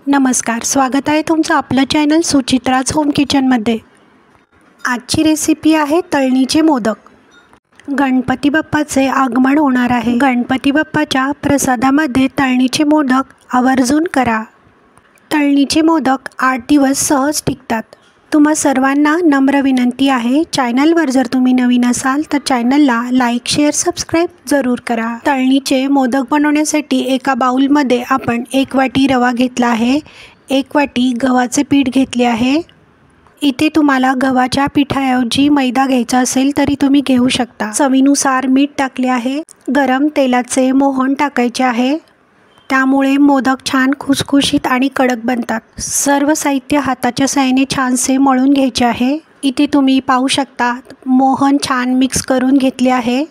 नमस्कार, स्वागत आहे तुमचं आपलं चॅनल सुचित्राज होम किचनमध्ये। आजची रेसिपी आहे तळणीचे मोदक। गणपती बाप्पाचे आगमन होणार आहे। गणपती बाप्पाच्या प्रसादामध्ये तळणीचे मोदक आवर्जून करा। तळणीचे मोदक 8 दिवस सहज टिकतात। तुम्हा सर्वांना नम्र विनंती आहे, चॅनलवर जर तुम्ही नवीन असाल तर चॅनलला लाईक, शेअर, सबस्क्राईब जरूर करा। तळणीचे मोदक बनवण्यासाठी एका बाउलमध्ये आपण 1 वाटी रवा घेतला आहे, 1 वाटी गव्हाचे पीठ घेतले आहे। इथे तुम्हाला गव्हाच्या पिठाऐवजी मैदा घ्यायचा असेल तरी तुम्ही घेऊ शकता। चवीनुसार मीठ टाकले आहे। गरम तेलाचे मोहन टाकायचे आहे, त्यामुळे मोदक छान खुसखुशीत आणि कडक बनतात। सर्व साहित्य हाताच्या साहाय्याने छानसे मळून घ्यायचे आहे। इथे तुम्ही पाहू शकता मोहन छान मिक्स करून घेतले आहे।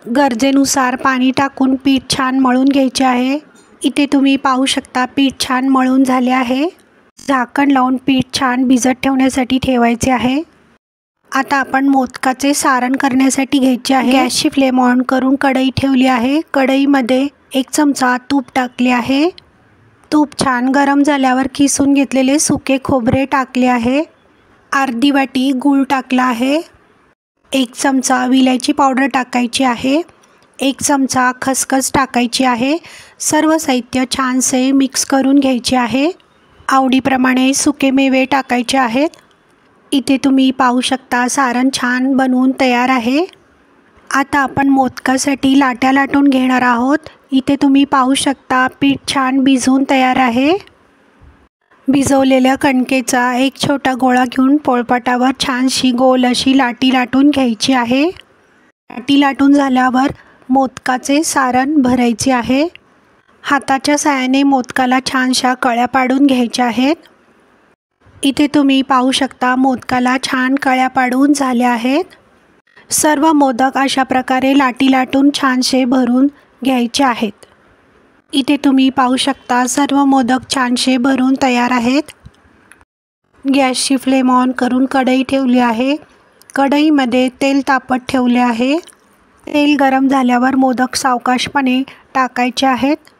गरजेनुसार पाणी टाकून पीठ छान मळून घ्यायचे आहे। इथे तुम्ही पाहू शकता पीठ छान मळून झाले आहे। झाकण लावून पीठ छान भिजत ठेवण्यासाठी ठेवायचे आहे। आता आपण मोदकाचे सारण करण्यासाठी घ्यायचे आहे। गॅसची फ्लेम ऑन करून कढई ठेवली आहे। कढईमध्ये 1 चमचा तूप टाकले आहे। तूप छान गरम झाल्यावर किसून घेतलेले सुके खोबरे टाकले आहे। अर्धी वाटी गूळ टाकला आहे। 1 चमचा विलायची पावडर टाकायची आहे। 1 चमचा खसखस टाकायची आहे। सर्व साहित्य छानसे मिक्स करून घ्यायचे आहे। आवडीप्रमाणे सुके मेवे टाकायचे आहेत। इथे तुम्ही पाहू शकता सारण छान बनवून तयार आहे। आता आपण मोदकासाठी लाट्या लाटून घेणार आहोत। इथे तुम्ही पाहू शकता पीठ छान भिजून तयार आहे। भिजवलेल्या कणकेचा एक छोटा गोळा घेऊन पोळपाटावर छानशी गोल अशी लाटी लाटून घ्यायची आहे। लाटी लाटून झाल्यावर मोदकाचे सारण भरायचे आहे। हाताच्या साहाय्याने मोदकाला छानशा कळ्या पाडून घ्यायच्या आहेत। इथे तुम्ही पाहू शकता मोदकाला छान कळ्या पाडून झाल्या आहेत। सर्व मोदक अशा प्रकारे लाटी लाटून छानसे भरून घ्यायचे आहेत। इथे तुम्ही पाहू शकता सर्व मोदक छानसे भरून तयार आहेत। गॅसची फ्लेम ऑन करून कढई ठेवली आहे। कढईमध्ये तेल तापत ठेवले आहे। तेल गरम झाल्यावर मोदक सावकाशपणे टाकायचे आहेत।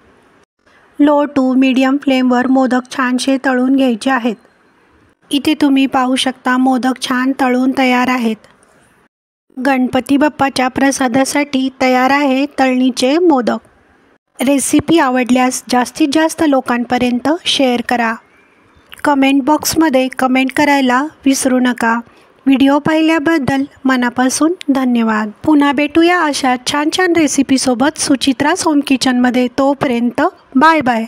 लो टू मीडियम फ्लेमवर मोदक छानसे तळून घ्यायचे आहेत। इथे तुम्ही पाहू शकता मोदक छान तळून तयार आहेत। गणपती बाप्पाच्या प्रसादासाठी तयार आहे तळणीचे मोदक। रेसिपी आवडल्यास जास्तीत जास्त लोकांपर्यंत शेअर करा। कमेंट बॉक्समध्ये कमेंट करायला विसरू नका। व्हिडिओ पाहिल्याबद्दल मनापासून धन्यवाद। पुन्हा भेटूया अशा छान छान रेसिपीसोबत सुचित्राज होम किचनमध्ये। तोपर्यंत बाय बाय।